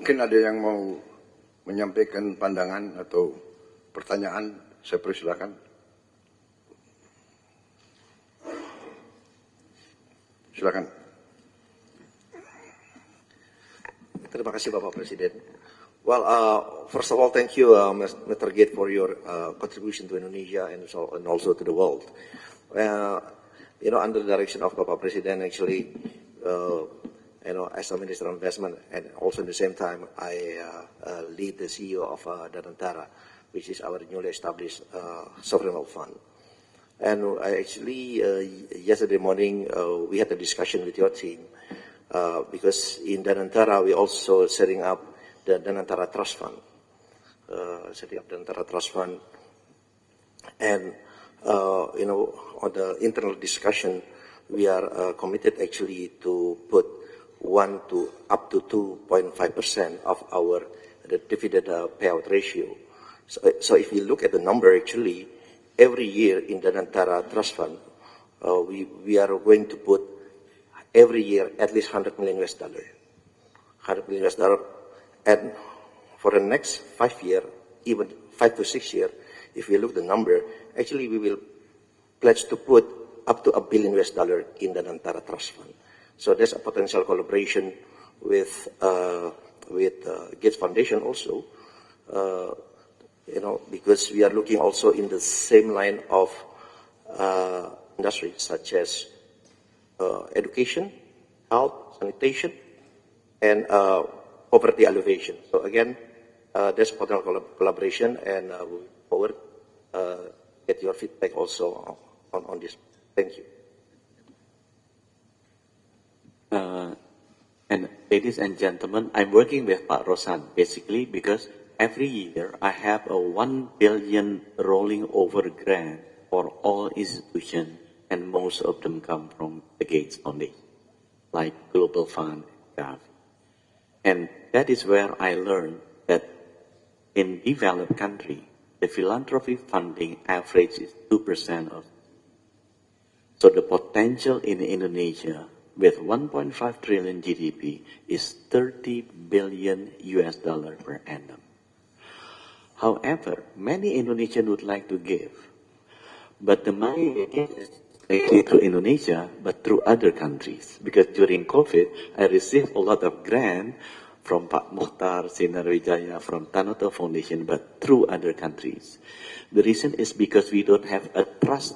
Mungkin ada yang mau menyampaikan pandangan atau pertanyaan, saya persilakan. Silakan. Terima kasih Bapak Presiden. Well, first of all, thank you, Mr. Gate, for your contribution to Indonesia and also to the world. Under the direction of Bapak Presiden, actually, as a Minister of Investment, and also at the same time, I lead the CEO of Danantara, which is our newly established sovereign wealth fund. And actually, yesterday morning, we had a discussion with your team, because in Danantara, we also setting up the Danantara Trust Fund. And, on the internal discussion, we are committed actually to put 1 to up to 2.5% of our dividend payout ratio. So if you look at the number, actually, every year in the Danantara Trust Fund, we are going to put every year at least $100 million. $100 million. And for the next 5 years, even 5 to 6 years, if you look at the number, actually we will pledge to put up to $1 billion in the Danantara Trust Fund. So there's a potential collaboration with Gates Foundation also, because we are looking also in the same line of industries such as education, health, sanitation, and poverty alleviation. So again, there's potential collaboration, and we look forward get your feedback also on this. Thank you. And ladies and gentlemen, I'm working with Pak Rosan basically because every year I have a 1 billion rolling over grant for all institutions, and most of them come from the Gates Foundation, like Global Fund, Gavi. And that is where I learned that in developed country, the philanthropy funding average is 2% of. So the potential in Indonesia with 1.5 trillion GDP is $30 billion per annum. However, many Indonesians would like to give, but the money is not through Indonesia, but through other countries. Because during COVID, I received a lot of grant from Pak Mokhtar Sinarwijaya, from Tanoto Foundation, but through other countries. The reason is because we don't have a trust